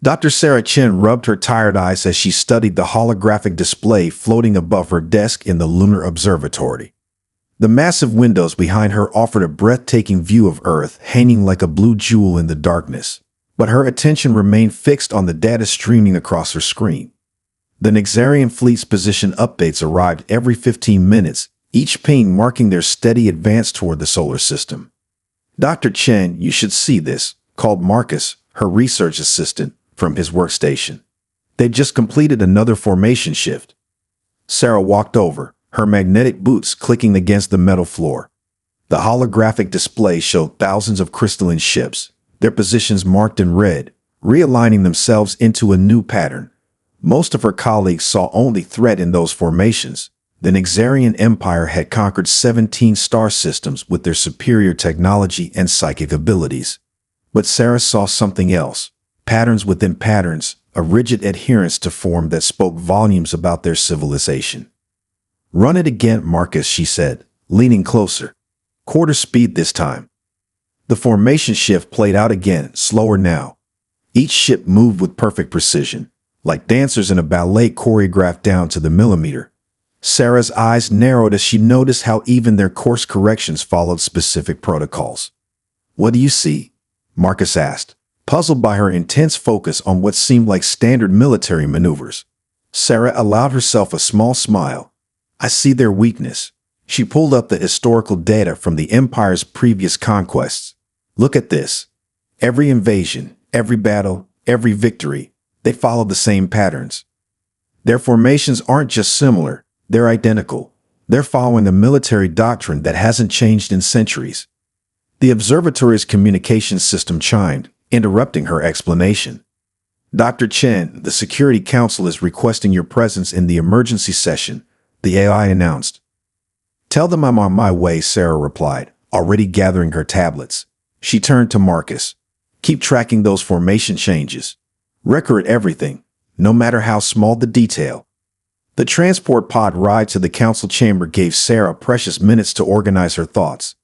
Dr. Sarah Chen rubbed her tired eyes as she studied the holographic display floating above her desk in the lunar observatory. The massive windows behind her offered a breathtaking view of Earth hanging like a blue jewel in the darkness, but her attention remained fixed on the data streaming across her screen. The Nexarian fleet's position updates arrived every 15 minutes, each ping marking their steady advance toward the solar system. Dr. Chen, you should see this, called Marcus, her research assistant, from his workstation. They'd just completed another formation shift. Sarah walked over, her magnetic boots clicking against the metal floor. The holographic display showed thousands of crystalline ships, their positions marked in red, realigning themselves into a new pattern. Most of her colleagues saw only threat in those formations. The Nexarian Empire had conquered 17 star systems with their superior technology and psychic abilities. But Sarah saw something else. Patterns within patterns, a rigid adherence to form that spoke volumes about their civilization. "Run it again, Marcus," she said, leaning closer. "Quarter speed this time." The formation shift played out again, slower now. Each ship moved with perfect precision, like dancers in a ballet choreographed down to the millimeter. Sarah's eyes narrowed as she noticed how even their course corrections followed specific protocols. "What do you see?" Marcus asked, puzzled by her intense focus on what seemed like standard military maneuvers. Sarah allowed herself a small smile. "I see their weakness." She pulled up the historical data from the Empire's previous conquests. "Look at this. Every invasion, every battle, every victory, they follow the same patterns. Their formations aren't just similar, they're identical. They're following a military doctrine that hasn't changed in centuries." The observatory's communications system chimed, interrupting her explanation. "Dr. Chen, the Security Council is requesting your presence in the emergency session," the AI announced. "Tell them I'm on my way," Sarah replied, already gathering her tablets. She turned to Marcus. "Keep tracking those formation changes. Record everything, no matter how small the detail." The transport pod ride to the council chamber gave Sarah precious minutes to organize her thoughts.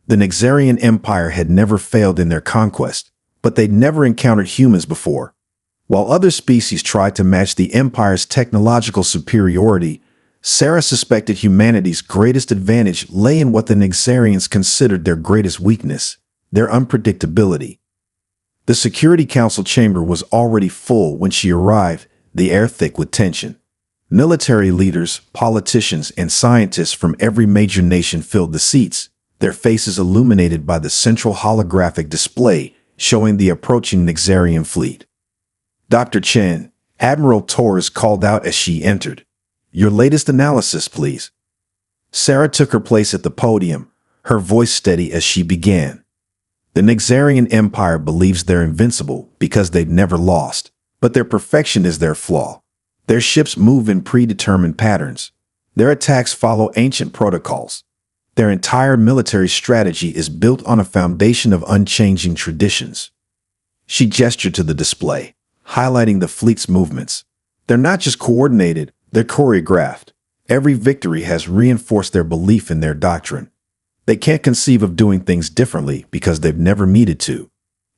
The Nexarian Empire had never failed in their conquest, but they'd never encountered humans before. While other species tried to match the Empire's technological superiority, Sarah suspected humanity's greatest advantage lay in what the Nexarians considered their greatest weakness, their unpredictability. The Security Council chamber was already full when she arrived, the air thick with tension. Military leaders, politicians, and scientists from every major nation filled the seats, their faces illuminated by the central holographic display showing the approaching Nexarian fleet. "Dr. Chen," Admiral Torres called out as she entered. "Your latest analysis, please." Sarah took her place at the podium, her voice steady as she began. "The Nexarian Empire believes they're invincible because they've never lost, but their perfection is their flaw. Their ships move in predetermined patterns. Their attacks follow ancient protocols. Their entire military strategy is built on a foundation of unchanging traditions." She gestured to the display, highlighting the fleet's movements. "They're not just coordinated, they're choreographed. Every victory has reinforced their belief in their doctrine. They can't conceive of doing things differently because they've never needed to."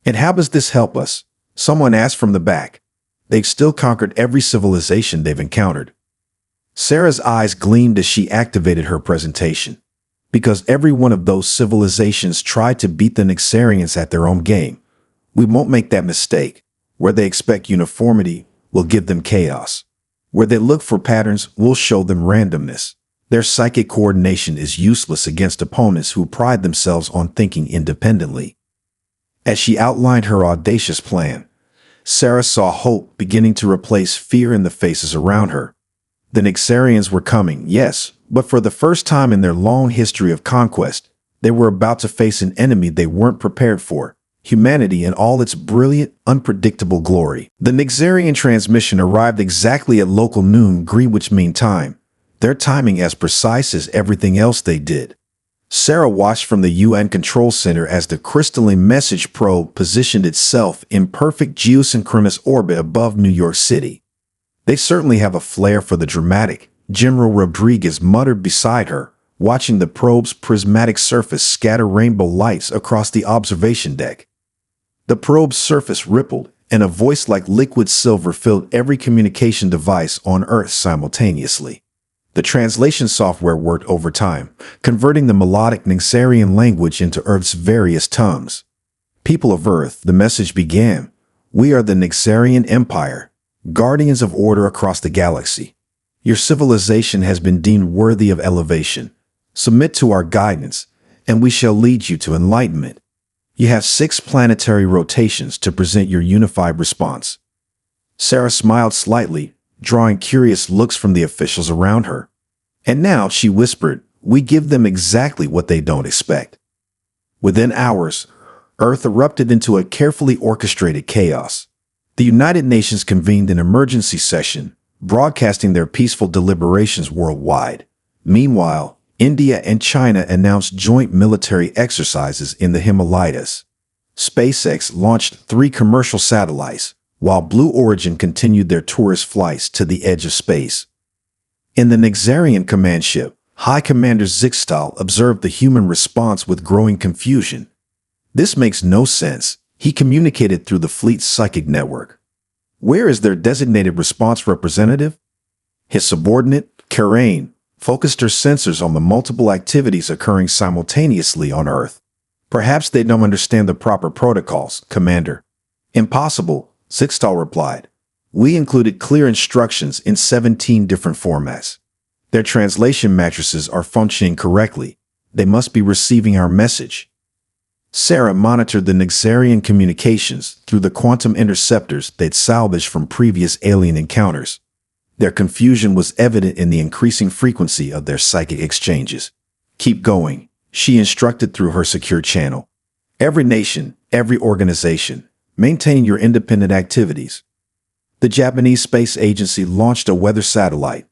"And how does this help us?" someone asked from the back. "They've still conquered every civilization they've encountered." Sarah's eyes gleamed as she activated her presentation. "Because every one of those civilizations tried to beat the Nexarians at their own game. We won't make that mistake. Where they expect uniformity, we'll give them chaos. Where they look for patterns, we'll show them randomness. Their psychic coordination is useless against opponents who pride themselves on thinking independently." As she outlined her audacious plan, Sarah saw hope beginning to replace fear in the faces around her. The Nexarians were coming, yes, but for the first time in their long history of conquest, they were about to face an enemy they weren't prepared for, humanity in all its brilliant, unpredictable glory. The Nexarian transmission arrived exactly at local noon Greenwich Mean Time, their timing as precise as everything else they did. Sarah watched from the UN Control Center as the crystalline message probe positioned itself in perfect geosynchronous orbit above New York City. "They certainly have a flair for the dramatic," General Rodriguez muttered beside her, watching the probe's prismatic surface scatter rainbow lights across the observation deck. The probe's surface rippled, and a voice like liquid silver filled every communication device on Earth simultaneously. The translation software worked overtime, converting the melodic Nyxarian language into Earth's various tongues. People of Earth, the message began. We are the Nyxarian Empire, guardians of order across the galaxy. Your civilization has been deemed worthy of elevation. Submit to our guidance, and we shall lead you to enlightenment. You have 6 planetary rotations to present your unified response. Sarah smiled slightly, drawing curious looks from the officials around her. And now, she whispered, we give them exactly what they don't expect. Within hours, Earth erupted into a carefully orchestrated chaos. The United Nations convened an emergency session, broadcasting their peaceful deliberations worldwide. Meanwhile, India and China announced joint military exercises in the Himalayas. SpaceX launched 3 commercial satellites, while Blue Origin continued their tourist flights to the edge of space. In the Nyxarian command ship, High Commander Zixtal observed the human response with growing confusion. This makes no sense, he communicated through the fleet's psychic network. Where is their designated response representative? His subordinate, Karain, focused her sensors on the multiple activities occurring simultaneously on Earth. Perhaps they don't understand the proper protocols, Commander. Impossible, Zixtal replied. We included clear instructions in 17 different formats. Their translation matrices are functioning correctly. They must be receiving our message. Sarah monitored the Nyxarian communications through the quantum interceptors they'd salvaged from previous alien encounters. Their confusion was evident in the increasing frequency of their psychic exchanges. Keep going, she instructed through her secure channel. Every nation, every organization, maintain your independent activities. The Japanese Space Agency launched a weather satellite.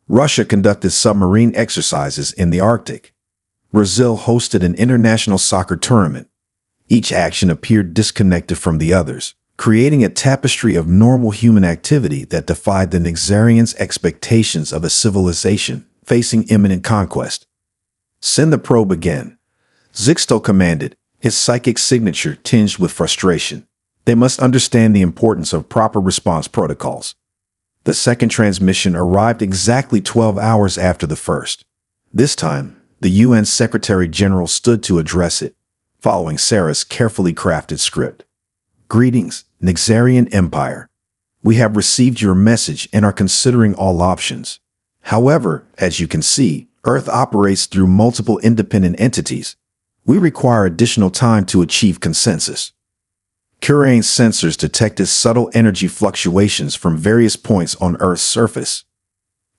Russia conducted submarine exercises in the Arctic. Brazil hosted an international soccer tournament. Each action appeared disconnected from the others, creating a tapestry of normal human activity that defied the Nyxarians' expectations of a civilization facing imminent conquest. Send the probe again, Zixtal commanded, his psychic signature tinged with frustration. They must understand the importance of proper response protocols. The second transmission arrived exactly 12 hours after the first. This time, the UN Secretary-General stood to address it, following Sarah's carefully crafted script. Greetings, Nyxarian Empire. We have received your message and are considering all options. However, as you can see, Earth operates through multiple independent entities. We require additional time to achieve consensus. Karain's sensors detected subtle energy fluctuations from various points on Earth's surface.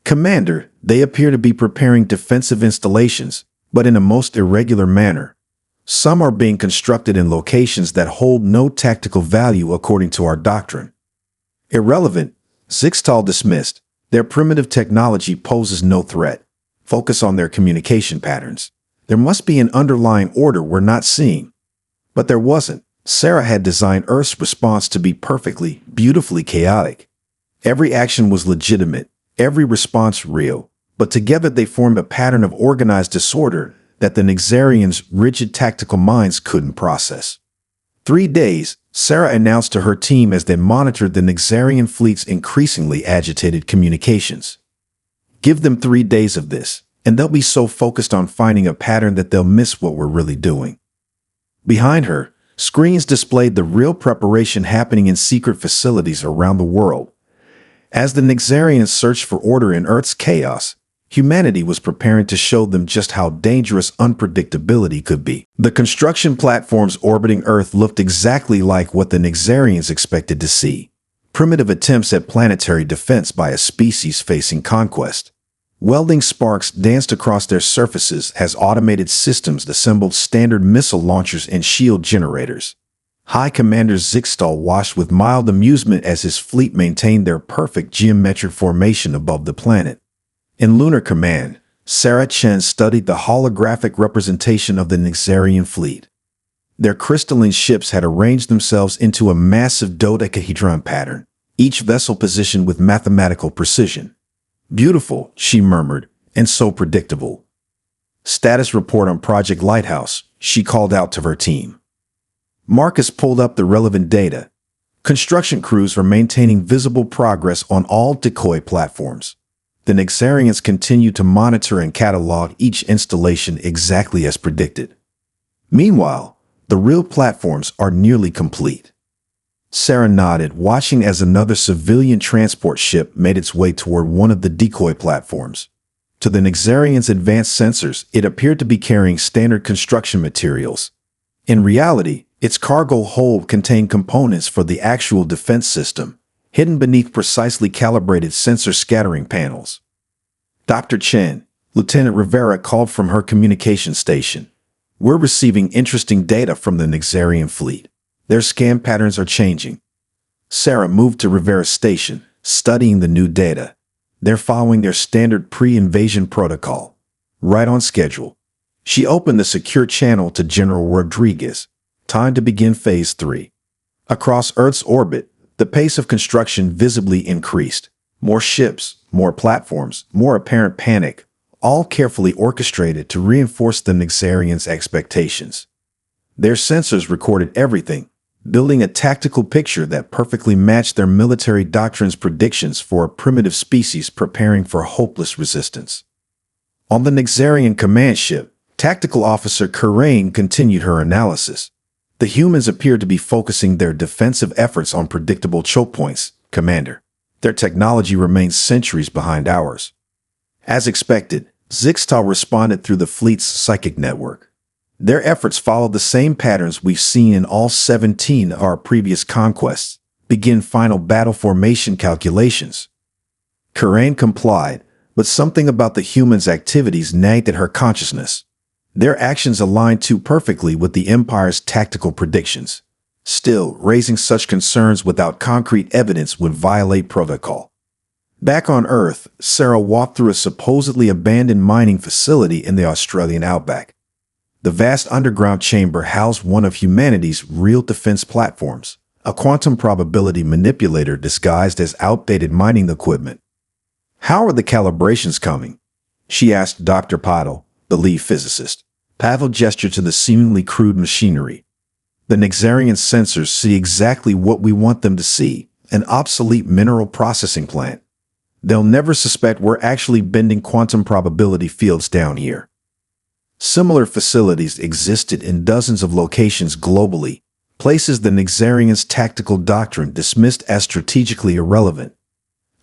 Commander, they appear to be preparing defensive installations, but in a most irregular manner. Some are being constructed in locations that hold no tactical value according to our doctrine. Irrelevant, Zixtal dismissed. Their primitive technology poses no threat. Focus on their communication patterns. There must be an underlying order we're not seeing. But there wasn't. Sarah had designed Earth's response to be perfectly, beautifully chaotic. Every action was legitimate, every response real, but together they formed a pattern of organized disorder that the Nyxarians' rigid tactical minds couldn't process. 3 days, Sarah announced to her team as they monitored the Nyxarian fleet's increasingly agitated communications. Give them 3 days of this, and they'll be so focused on finding a pattern that they'll miss what we're really doing. Behind her, screens displayed the real preparation happening in secret facilities around the world. As the Nyxarians searched for order in Earth's chaos, humanity was preparing to show them just how dangerous unpredictability could be. The construction platforms orbiting Earth looked exactly like what the Nyxarians expected to see. Primitive attempts at planetary defense by a species facing conquest. Welding sparks danced across their surfaces as automated systems assembled standard missile launchers and shield generators. High Commander Zixtal watched with mild amusement as his fleet maintained their perfect geometric formation above the planet. In Lunar Command, Sarah Chen studied the holographic representation of the Nyxarian fleet. Their crystalline ships had arranged themselves into a massive dodecahedron pattern, each vessel positioned with mathematical precision. Beautiful, she murmured, and so predictable. Status report on Project Lighthouse, she called out to her team. Marcus pulled up the relevant data. Construction crews are maintaining visible progress on all decoy platforms. The Nexarians continue to monitor and catalog each installation exactly as predicted. Meanwhile, the real platforms are nearly complete. Sarah nodded, watching as another civilian transport ship made its way toward one of the decoy platforms. To the Nexarians' advanced sensors, it appeared to be carrying standard construction materials. In reality, its cargo hold contained components for the actual defense system, hidden beneath precisely calibrated sensor scattering panels. Dr. Chen, Lieutenant Rivera called from her communication station. We're receiving interesting data from the Nexarian fleet. Their scan patterns are changing. Sarah moved to Rivera's station, studying the new data. They're following their standard pre-invasion protocol. Right on schedule. She opened the secure channel to General Rodriguez. Time to begin Phase 3. Across Earth's orbit, the pace of construction visibly increased. More ships, more platforms, more apparent panic, all carefully orchestrated to reinforce the Nexarians' expectations. Their sensors recorded everything, building a tactical picture that perfectly matched their military doctrine's predictions for a primitive species preparing for hopeless resistance. On the Nexarian command ship, Tactical Officer Karain continued her analysis. The humans appear to be focusing their defensive efforts on predictable choke points, Commander. Their technology remains centuries behind ours. As expected, Zixtal responded through the fleet's psychic network. Their efforts follow the same patterns we've seen in all 17 of our previous conquests. Begin final battle formation calculations. Karain complied, but something about the humans' activities nagged at her consciousness. Their actions aligned too perfectly with the Empire's tactical predictions. Still, raising such concerns without concrete evidence would violate protocol. Back on Earth, Sarah walked through a supposedly abandoned mining facility in the Australian outback. The vast underground chamber housed one of humanity's real defense platforms, a quantum probability manipulator disguised as outdated mining equipment. "How are the calibrations coming?" she asked Dr. Paddle, the lead physicist. Pavel gestured to the seemingly crude machinery. "The Nexarian sensors see exactly what we want them to see, an obsolete mineral processing plant. They'll never suspect we're actually bending quantum probability fields down here." Similar facilities existed in dozens of locations globally, places the Nexarians' tactical doctrine dismissed as strategically irrelevant.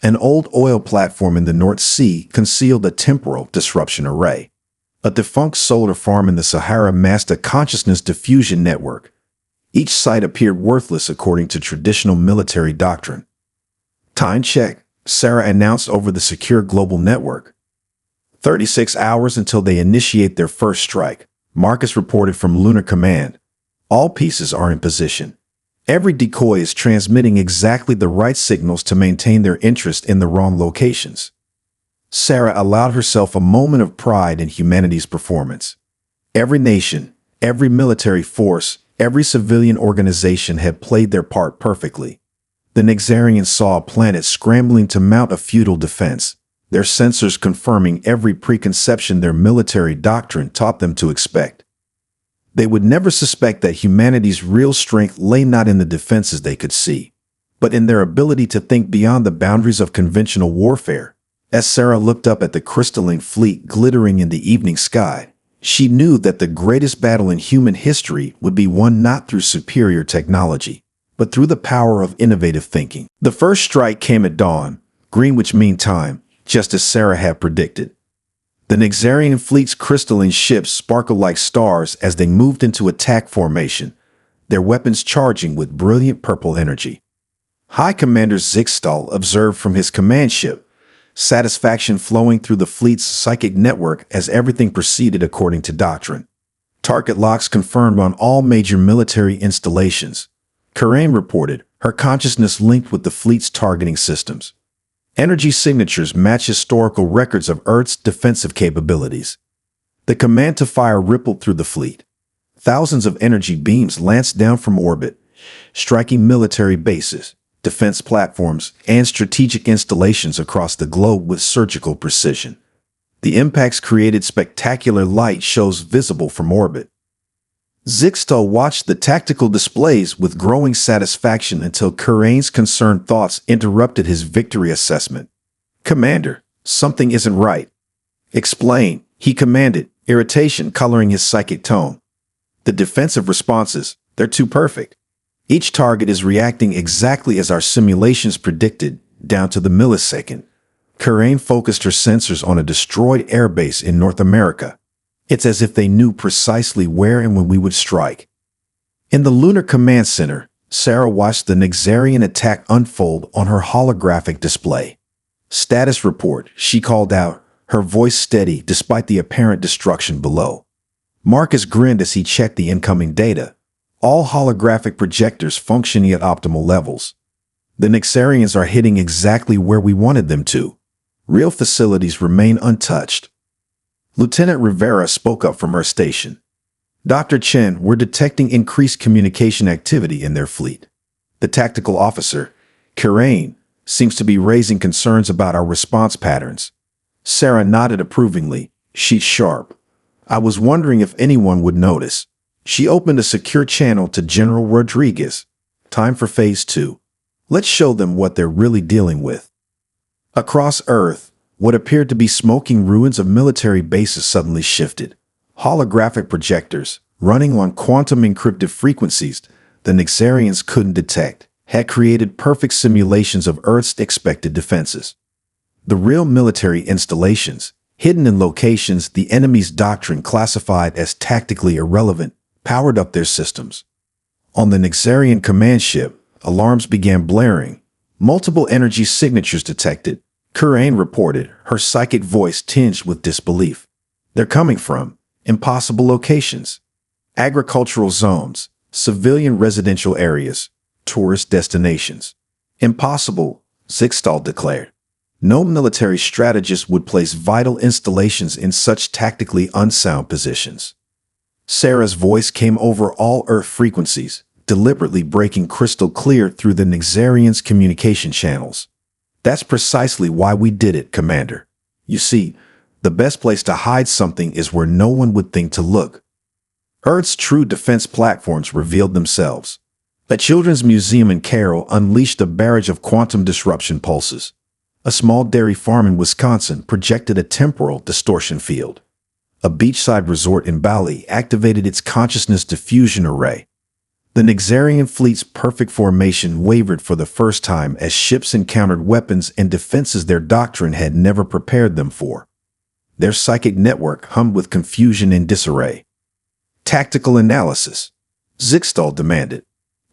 An old oil platform in the North Sea concealed a temporal disruption array. A defunct solar farm in the Sahara masked a consciousness diffusion network. Each site appeared worthless according to traditional military doctrine. "Time check," Sarah announced over the secure global network. 36 hours until they initiate their first strike, Marcus reported from Lunar Command. All pieces are in position. Every decoy is transmitting exactly the right signals to maintain their interest in the wrong locations. Sarah allowed herself a moment of pride in humanity's performance. Every nation, every military force, every civilian organization had played their part perfectly. The Nexarians saw a planet scrambling to mount a futile defense, their sensors confirming every preconception their military doctrine taught them to expect. They would never suspect that humanity's real strength lay not in the defenses they could see, but in their ability to think beyond the boundaries of conventional warfare. As Sarah looked up at the crystalline fleet glittering in the evening sky, she knew that the greatest battle in human history would be won not through superior technology, but through the power of innovative thinking. The first strike came at dawn, Greenwich Mean Time, just as Sarah had predicted. The Nexarian fleet's crystalline ships sparkled like stars as they moved into attack formation, their weapons charging with brilliant purple energy. High Commander Zixtal observed from his command ship, satisfaction flowing through the fleet's psychic network as everything proceeded according to doctrine. Target locks confirmed on all major military installations. Karain reported, her consciousness linked with the fleet's targeting systems. Energy signatures match historical records of Earth's defensive capabilities. The command to fire rippled through the fleet. Thousands of energy beams lanced down from orbit, striking military bases, defense platforms, and strategic installations across the globe with surgical precision. The impacts created spectacular light shows visible from orbit. Zixtal watched the tactical displays with growing satisfaction until Kurain's concerned thoughts interrupted his victory assessment. "Commander, something isn't right." "Explain," he commanded, irritation coloring his psychic tone. "The defensive responses, they're too perfect. Each target is reacting exactly as our simulations predicted, down to the millisecond." Kurain focused her sensors on a destroyed airbase in North America. "It's as if they knew precisely where and when we would strike." In the Lunar Command Center, Sarah watched the Nexarian attack unfold on her holographic display. "Status report," she called out, her voice steady despite the apparent destruction below. Marcus grinned as he checked the incoming data. All holographic projectors functioning at optimal levels. "The Nexarians are hitting exactly where we wanted them to. Real facilities remain untouched." Lieutenant Rivera spoke up from her station. "Dr. Chen, we're detecting increased communication activity in their fleet. The tactical officer, Kurain, seems to be raising concerns about our response patterns." Sarah nodded approvingly, sheet sharp. "I was wondering if anyone would notice." She opened a secure channel to General Rodriguez. "Time for Phase 2. Let's show them what they're really dealing with." Across Earth, what appeared to be smoking ruins of military bases suddenly shifted. Holographic projectors, running on quantum-encrypted frequencies the Nexarians couldn't detect, had created perfect simulations of Earth's expected defenses. The real military installations, hidden in locations the enemy's doctrine classified as tactically irrelevant, powered up their systems. On the Nexarian command ship, alarms began blaring. Multiple energy signatures detected. Kurain reported, her psychic voice tinged with disbelief. "They're coming from impossible locations. Agricultural zones, civilian residential areas, tourist destinations. Impossible," Zixtal declared. "No military strategist would place vital installations in such tactically unsound positions." Sarah's voice came over all Earth frequencies, deliberately breaking crystal clear through the Nexarians' communication channels. "That's precisely why we did it, Commander. You see, the best place to hide something is where no one would think to look." Earth's true defense platforms revealed themselves. A children's museum in Carroll unleashed a barrage of quantum disruption pulses. A small dairy farm in Wisconsin projected a temporal distortion field. A beachside resort in Bali activated its consciousness diffusion array. The Nexarian fleet's perfect formation wavered for the first time as ships encountered weapons and defenses their doctrine had never prepared them for. Their psychic network hummed with confusion and disarray. "Tactical analysis," Zixtal demanded.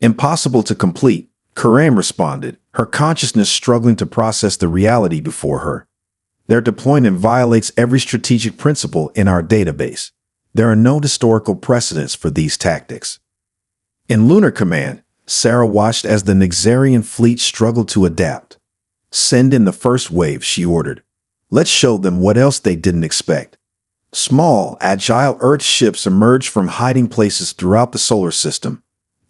"Impossible to complete," Kurain responded, her consciousness struggling to process the reality before her. "Their deployment violates every strategic principle in our database. There are no historical precedents for these tactics." In Lunar Command, Sarah watched as the Nexarian fleet struggled to adapt. "Send in the first wave," she ordered. "Let's show them what else they didn't expect." Small, agile Earth ships emerged from hiding places throughout the solar system,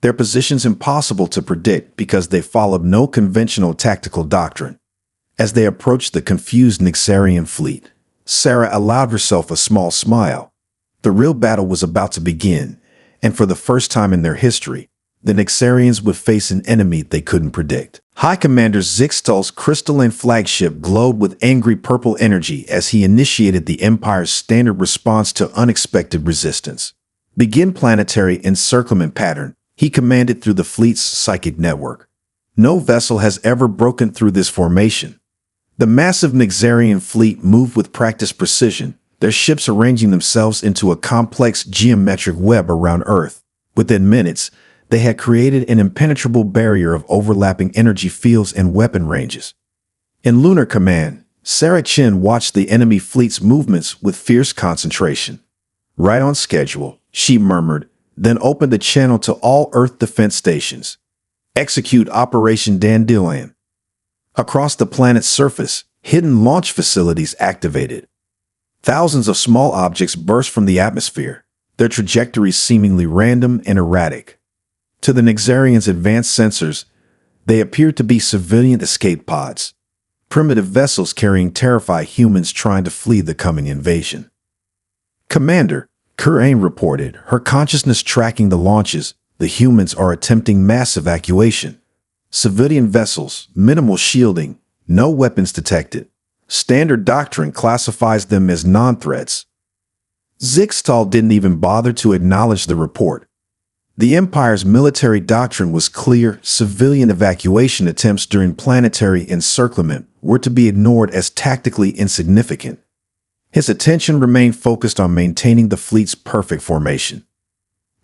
their positions impossible to predict because they followed no conventional tactical doctrine. As they approached the confused Nexarian fleet, Sarah allowed herself a small smile. The real battle was about to begin, and for the first time in their history, the Nexarians would face an enemy they couldn't predict. High Commander Zixtal's crystalline flagship glowed with angry purple energy as he initiated the Empire's standard response to unexpected resistance. "Begin planetary encirclement pattern," he commanded through the fleet's psychic network. No vessel has ever broken through this formation. The massive Nexarian fleet moved with practiced precision, their ships arranging themselves into a complex geometric web around Earth. Within minutes, they had created an impenetrable barrier of overlapping energy fields and weapon ranges. In Lunar Command, Sarah Chen watched the enemy fleet's movements with fierce concentration. "Right on schedule," she murmured, then opened the channel to all Earth defense stations. "Execute Operation Dandelion." Across the planet's surface, hidden launch facilities activated. Thousands of small objects burst from the atmosphere, their trajectories seemingly random and erratic. To the Nexarians' advanced sensors, they appeared to be civilian escape pods, primitive vessels carrying terrified humans trying to flee the coming invasion. "Commander," Kurain reported, her consciousness tracking the launches. The humans are attempting mass evacuation. Civilian vessels, minimal shielding, no weapons detected. Standard doctrine classifies them as non-threats. Zixtal didn't even bother to acknowledge the report. The Empire's military doctrine was clear. Civilian evacuation attempts during planetary encirclement were to be ignored as tactically insignificant. His attention remained focused on maintaining the fleet's perfect formation.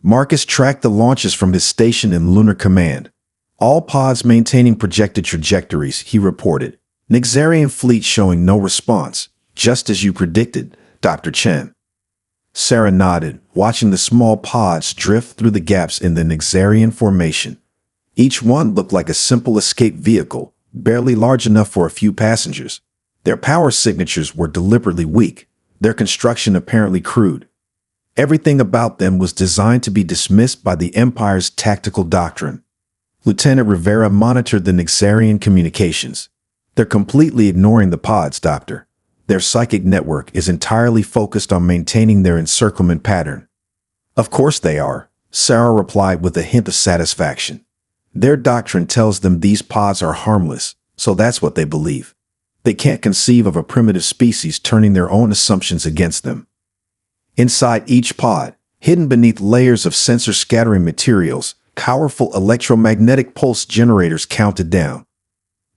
Marcus tracked the launches from his station in Lunar Command. All pods maintaining projected trajectories, he reported. Nixarian fleet showing no response, just as you predicted, Dr. Chen. Sarah nodded, watching the small pods drift through the gaps in the Nixarian formation. Each one looked like a simple escape vehicle, barely large enough for a few passengers. Their power signatures were deliberately weak, their construction apparently crude. Everything about them was designed to be dismissed by the Empire's tactical doctrine. Lieutenant Rivera monitored the Nixarian communications. They're completely ignoring the pods, Doctor. Their psychic network is entirely focused on maintaining their encirclement pattern. Of course they are, Sarah replied with a hint of satisfaction. Their doctrine tells them these pods are harmless, so that's what they believe. They can't conceive of a primitive species turning their own assumptions against them. Inside each pod, hidden beneath layers of sensor scattering materials, powerful electromagnetic pulse generators counted down.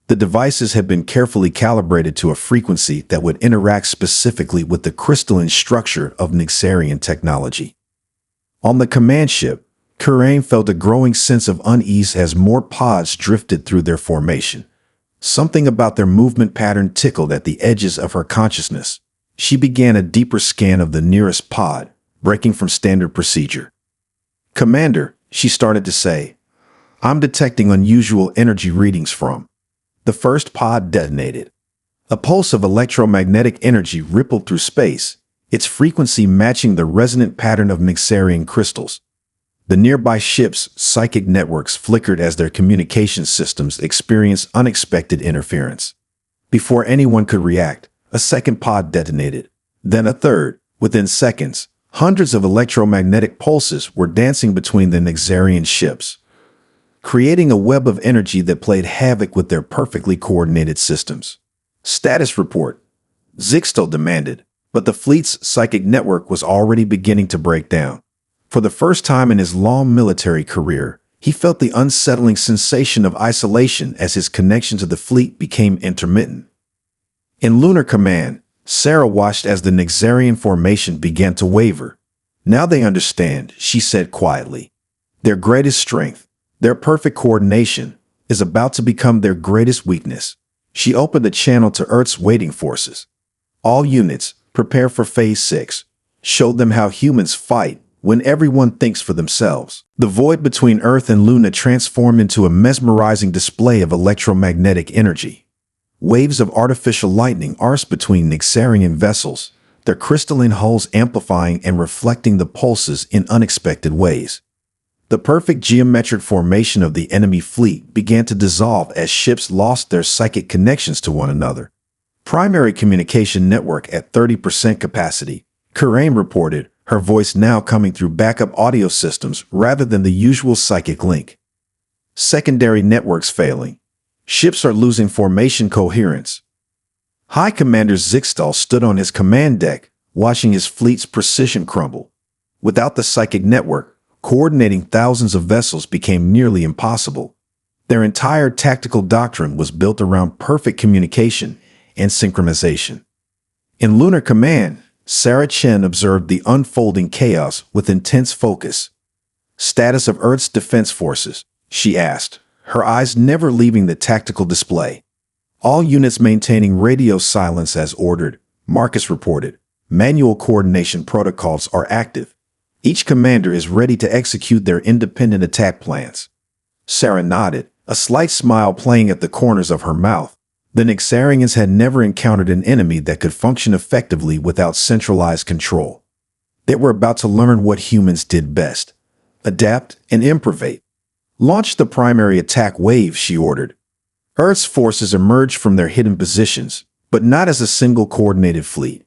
The devices had been carefully calibrated to a frequency that would interact specifically with the crystalline structure of Nixarian technology. On the command ship, Kurain felt a growing sense of unease as more pods drifted through their formation. Something about their movement pattern tickled at the edges of her consciousness. She began a deeper scan of the nearest pod, breaking from standard procedure. Commander, she started to say, I'm detecting unusual energy readings from. The first pod detonated. A pulse of electromagnetic energy rippled through space, its frequency matching the resonant pattern of Nixarian crystals. The nearby ships' psychic networks flickered as their communication systems experienced unexpected interference. Before anyone could react, a second pod detonated, then a third. Within seconds, hundreds of electromagnetic pulses were dancing between the Nixarian ships, creating a web of energy that played havoc with their perfectly coordinated systems. Status report, Zixtal demanded, but the fleet's psychic network was already beginning to break down. For the first time in his long military career, he felt the unsettling sensation of isolation as his connection to the fleet became intermittent. In Lunar Command, Sarah watched as the Nixarian formation began to waver. Now they understand, she said quietly. Their greatest strength, their perfect coordination, is about to become their greatest weakness. She opened the channel to Earth's waiting forces. All units, prepare for Phase 6. Showed them how humans fight when everyone thinks for themselves. The void between Earth and Luna transformed into a mesmerizing display of electromagnetic energy. Waves of artificial lightning arced between Nixarian vessels, their crystalline hulls amplifying and reflecting the pulses in unexpected ways. The perfect geometric formation of the enemy fleet began to dissolve as ships lost their psychic connections to one another. Primary communication network at 30% capacity, Kurain reported, her voice now coming through backup audio systems rather than the usual psychic link. Secondary networks failing. Ships are losing formation coherence. High Commander Zixtal stood on his command deck, watching his fleet's precision crumble. Without the psychic network, coordinating thousands of vessels became nearly impossible. Their entire tactical doctrine was built around perfect communication and synchronization. In Lunar Command, Sarah Chen observed the unfolding chaos with intense focus. Status of Earth's defense forces, she asked, her eyes never leaving the tactical display. All units maintaining radio silence as ordered, Marcus reported. Manual coordination protocols are active. Each commander is ready to execute their independent attack plans. Sarah nodded, a slight smile playing at the corners of her mouth. The Nixarians had never encountered an enemy that could function effectively without centralized control. They were about to learn what humans did best: adapt and improvise. Launch the primary attack wave, she ordered. Earth's forces emerged from their hidden positions, but not as a single coordinated fleet.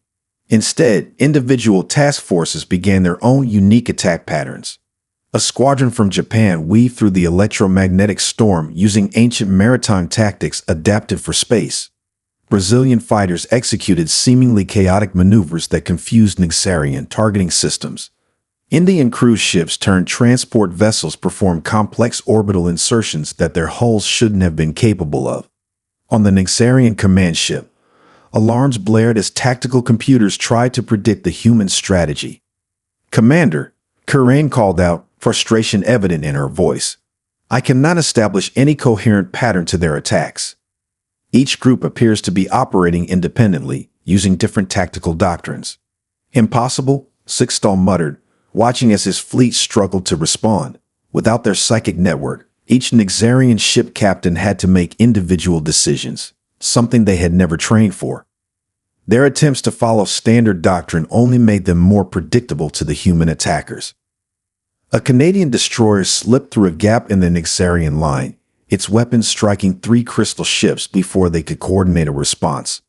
Instead, individual task forces began their own unique attack patterns. A squadron from Japan weaved through the electromagnetic storm using ancient maritime tactics adapted for space. Brazilian fighters executed seemingly chaotic maneuvers that confused Nixarian targeting systems. Indian cruise ships turned transport vessels performed complex orbital insertions that their hulls shouldn't have been capable of. On the Nixarian command ship, alarms blared as tactical computers tried to predict the human strategy. "Commander," Karain called out, frustration evident in her voice. "I cannot establish any coherent pattern to their attacks. Each group appears to be operating independently, using different tactical doctrines." "Impossible," Sixtal muttered, watching as his fleet struggled to respond. Without their psychic network, each Nixarian ship captain had to make individual decisions, something they had never trained for. Their attempts to follow standard doctrine only made them more predictable to the human attackers. A Canadian destroyer slipped through a gap in the Nixarian line, its weapons striking 3 crystal ships before they could coordinate a response.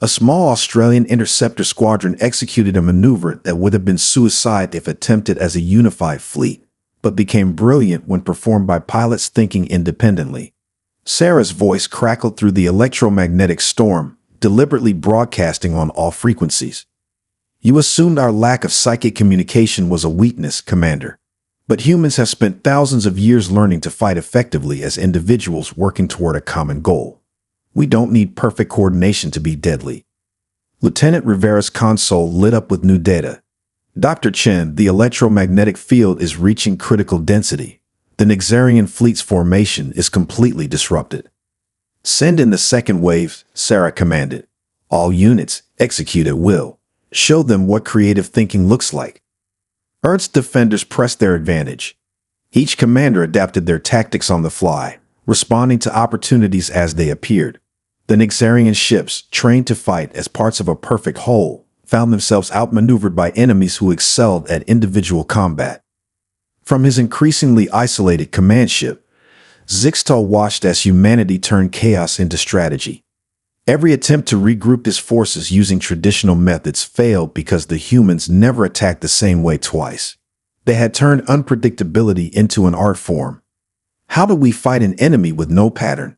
A small Australian interceptor squadron executed a maneuver that would have been suicide if attempted as a unified fleet, but became brilliant when performed by pilots thinking independently. Sarah's voice crackled through the electromagnetic storm, deliberately broadcasting on all frequencies. "You assumed our lack of psychic communication was a weakness, Commander. But humans have spent thousands of years learning to fight effectively as individuals working toward a common goal. We don't need perfect coordination to be deadly." Lieutenant Rivera's console lit up with new data. "Dr. Chen, the electromagnetic field is reaching critical density. The Nixarian fleet's formation is completely disrupted." "Send in the second wave," Sarah commanded. "All units, execute at will. Show them what creative thinking looks like." Earth's defenders pressed their advantage. Each commander adapted their tactics on the fly, responding to opportunities as they appeared. The Nixarian ships, trained to fight as parts of a perfect whole, found themselves outmaneuvered by enemies who excelled at individual combat. From his increasingly isolated command ship, Zixtal watched as humanity turned chaos into strategy. Every attempt to regroup his forces using traditional methods failed because the humans never attacked the same way twice. They had turned unpredictability into an art form. How do we fight an enemy with no pattern?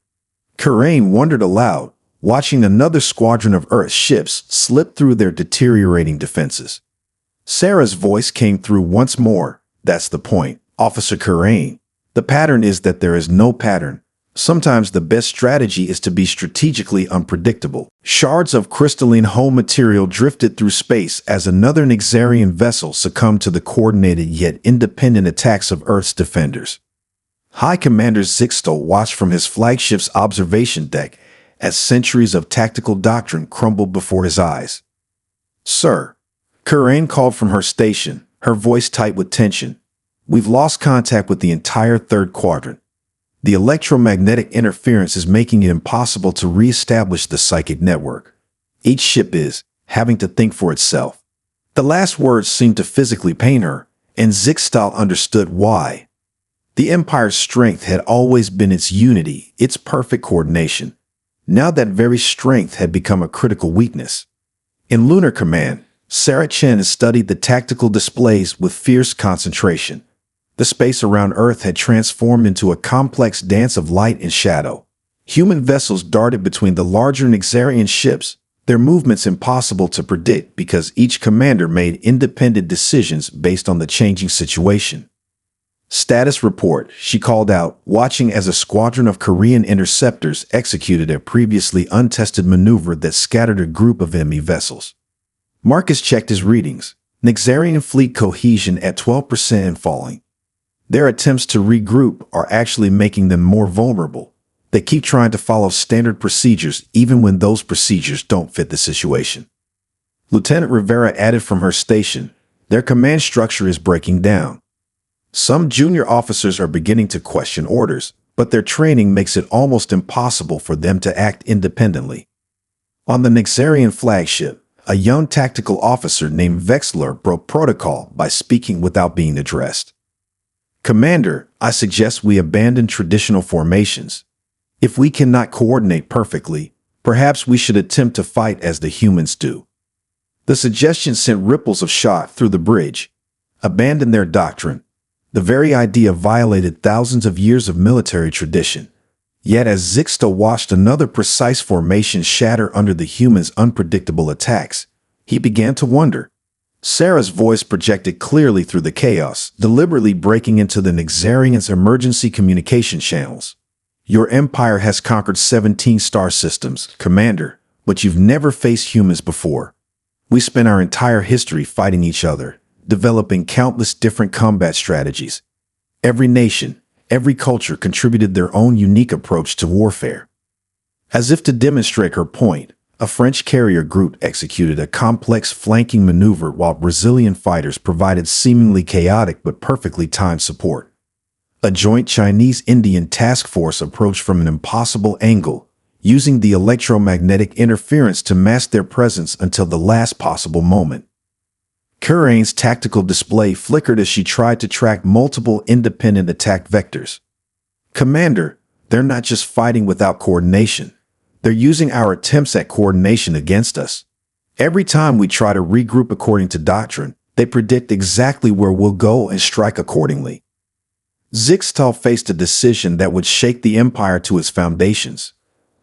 Karain wondered aloud, watching another squadron of Earth ships slip through their deteriorating defenses. Sarah's voice came through once more. "That's the point, Officer Karain. The pattern is that there is no pattern. Sometimes the best strategy is to be strategically unpredictable." Shards of crystalline hull material drifted through space as another Nixarian vessel succumbed to the coordinated yet independent attacks of Earth's defenders. High Commander Zixtal watched from his flagship's observation deck as centuries of tactical doctrine crumbled before his eyes. "Sir," Karain called from her station, her voice tight with tension. "We've lost contact with the entire third quadrant. The electromagnetic interference is making it impossible to re-establish the psychic network. Each ship is having to think for itself." The last words seemed to physically pain her, and Zixtal understood why. The Empire's strength had always been its unity, its perfect coordination. Now that very strength had become a critical weakness. In Lunar Command, Sarah Chen studied the tactical displays with fierce concentration. The space around Earth had transformed into a complex dance of light and shadow. Human vessels darted between the larger Nixarian ships, their movements impossible to predict because each commander made independent decisions based on the changing situation. "Status report," she called out, watching as a squadron of Korean interceptors executed a previously untested maneuver that scattered a group of enemy vessels. Marcus checked his readings. Nixarian fleet cohesion at 12% and falling. Their attempts to regroup are actually making them more vulnerable. They keep trying to follow standard procedures even when those procedures don't fit the situation. Lieutenant Rivera added from her station, "Their command structure is breaking down. Some junior officers are beginning to question orders, but their training makes it almost impossible for them to act independently." On the Nixarian flagship, a young tactical officer named Vexler broke protocol by speaking without being addressed. "Commander, I suggest we abandon traditional formations. If we cannot coordinate perfectly, perhaps we should attempt to fight as the humans do." The suggestion sent ripples of shock through the bridge. Abandon their doctrine. The very idea violated thousands of years of military tradition. Yet as Zixta watched another precise formation shatter under the humans' unpredictable attacks, he began to wonder. Sarah's voice projected clearly through the chaos, deliberately breaking into the Nexarians' emergency communication channels. Your empire has conquered 17 star systems, Commander, but you've never faced humans before. We spent our entire history fighting each other, developing countless different combat strategies. Every nation, every culture contributed their own unique approach to warfare. As if to demonstrate her point, a French carrier group executed a complex flanking maneuver while Brazilian fighters provided seemingly chaotic but perfectly timed support. A joint Chinese-Indian task force approached from an impossible angle, using the electromagnetic interference to mask their presence until the last possible moment. Kurain's tactical display flickered as she tried to track multiple independent attack vectors. Commander, they're not just fighting without coordination. They're using our attempts at coordination against us. Every time we try to regroup according to doctrine, they predict exactly where we'll go and strike accordingly. Zixtal faced a decision that would shake the Empire to its foundations.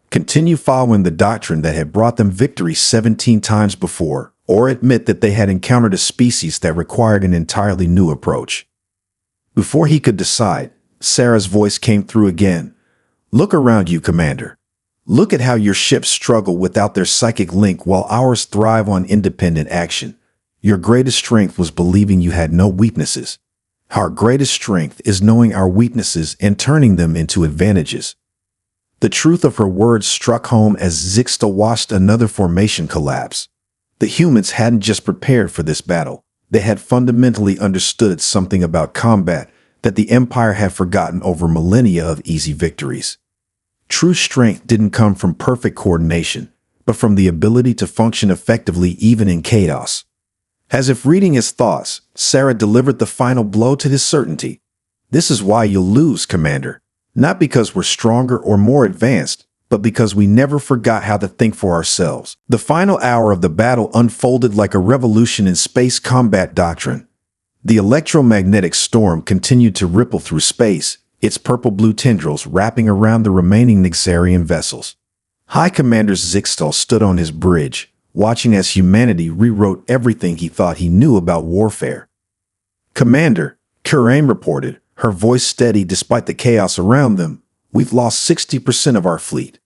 Continue following the doctrine that had brought them victory 17 times before, or admit that they had encountered a species that required an entirely new approach. Before he could decide, Sarah's voice came through again. Look around you, Commander. Look at how your ships struggle without their psychic link while ours thrive on independent action. Your greatest strength was believing you had no weaknesses. Our greatest strength is knowing our weaknesses and turning them into advantages. The truth of her words struck home as Zixta watched another formation collapse. The humans hadn't just prepared for this battle. They had fundamentally understood something about combat that the Empire had forgotten over millennia of easy victories. True strength didn't come from perfect coordination, but from the ability to function effectively even in chaos. As if reading his thoughts, Sarah delivered the final blow to his certainty. This is why you'll lose, Commander. Not because we're stronger or more advanced, but because we never forgot how to think for ourselves. The final hour of the battle unfolded like a revolution in space combat doctrine. The electromagnetic storm continued to ripple through space, its purple-blue tendrils wrapping around the remaining Nexarian vessels. High Commander Zixtal stood on his bridge, watching as humanity rewrote everything he thought he knew about warfare. Commander, Kurain reported, her voice steady despite the chaos around them, we've lost 60% of our fleet.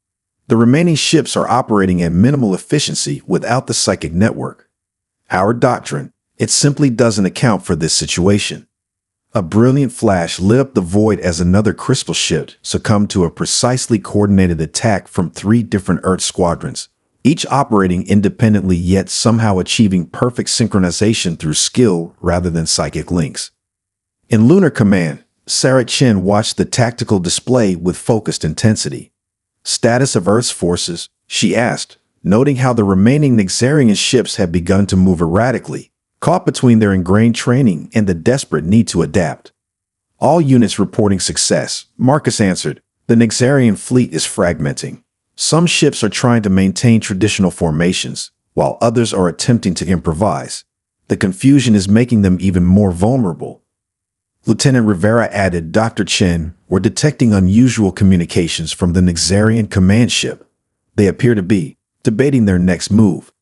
The remaining ships are operating at minimal efficiency without the psychic network. Our doctrine, it simply doesn't account for this situation. A brilliant flash lit up the void as another crystal ship succumbed to a precisely coordinated attack from 3 different Earth squadrons, each operating independently yet somehow achieving perfect synchronization through skill rather than psychic links. In Lunar Command, Sarah Chen watched the tactical display with focused intensity. Status of Earth's forces, she asked, noting how the remaining Nexarian ships had begun to move erratically, caught between their ingrained training and the desperate need to adapt. All units reporting success, Marcus answered. The Nexarian fleet is fragmenting. Some ships are trying to maintain traditional formations, while others are attempting to improvise. The confusion is making them even more vulnerable. Lieutenant Rivera added, Dr. Chen, we're detecting unusual communications from the Nexarian command ship. They appear to be debating their next move.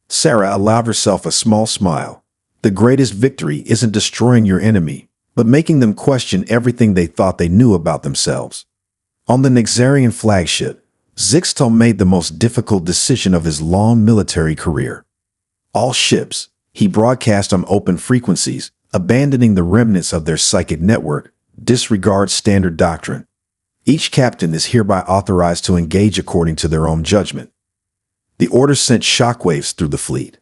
Sarah allowed herself a small smile. The greatest victory isn't destroying your enemy, but making them question everything they thought they knew about themselves. On the Nexarian flagship, Zixtal made the most difficult decision of his long military career. All ships, he broadcast on open frequencies, abandoning the remnants of their psychic network, disregard standard doctrine. Each captain is hereby authorized to engage according to their own judgment. The order sent shockwaves through the fleet.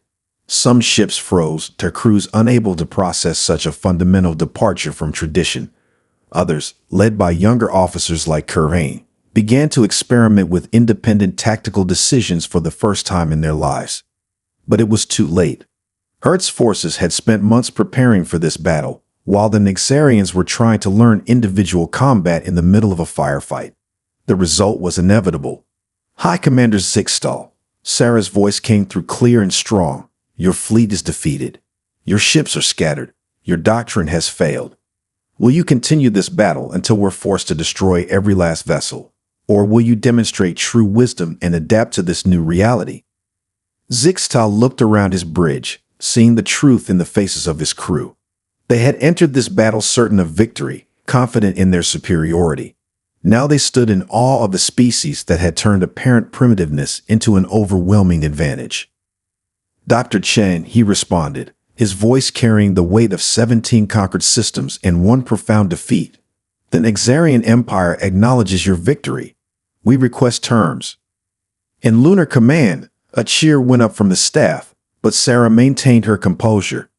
Some ships froze, their crews unable to process such a fundamental departure from tradition. Others, led by younger officers like Kurain, began to experiment with independent tactical decisions for the first time in their lives. But it was too late. Earth's forces had spent months preparing for this battle, while the Nexarians were trying to learn individual combat in the middle of a firefight. The result was inevitable. High Commander Zixtal, Sarah's voice came through clear and strong. Your fleet is defeated. Your ships are scattered. Your doctrine has failed. Will you continue this battle until we're forced to destroy every last vessel? Or will you demonstrate true wisdom and adapt to this new reality? Zixtal looked around his bridge, seeing the truth in the faces of his crew. They had entered this battle certain of victory, confident in their superiority. Now they stood in awe of a species that had turned apparent primitiveness into an overwhelming advantage. Dr. Chen, he responded, his voice carrying the weight of 17 conquered systems and one profound defeat. The Nexarian Empire acknowledges your victory. We request terms. In Lunar Command, a cheer went up from the staff, but Sarah maintained her composure.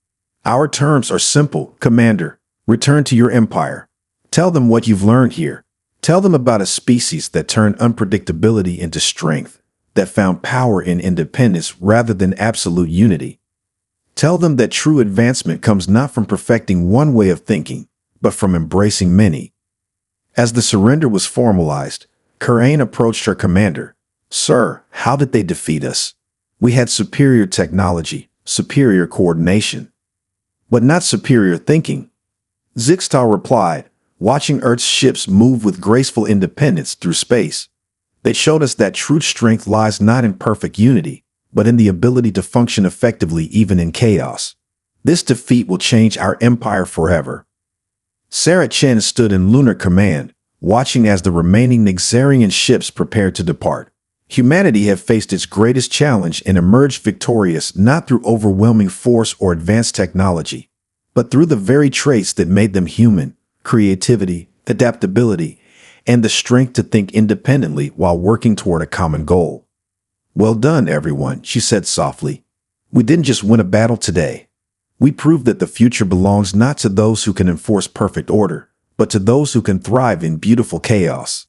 Our terms are simple, Commander. Return to your empire. Tell them what you've learned here. Tell them about a species that turned unpredictability into strength, that found power in independence rather than absolute unity. Tell them that true advancement comes not from perfecting one way of thinking, but from embracing many. As the surrender was formalized, Karain approached her commander. Sir, how did they defeat us? We had superior technology, superior coordination, but not superior thinking. Zixtal replied, watching Earth's ships move with graceful independence through space. They showed us that true strength lies not in perfect unity, but in the ability to function effectively even in chaos. This defeat will change our empire forever. Sarah Chen stood in Lunar Command, watching as the remaining Nexarian ships prepared to depart. Humanity had faced its greatest challenge and emerged victorious not through overwhelming force or advanced technology, but through the very traits that made them human: creativity, adaptability, and the strength to think independently while working toward a common goal. Well done, everyone, she said softly. We didn't just win a battle today. We proved that the future belongs not to those who can enforce perfect order, but to those who can thrive in beautiful chaos.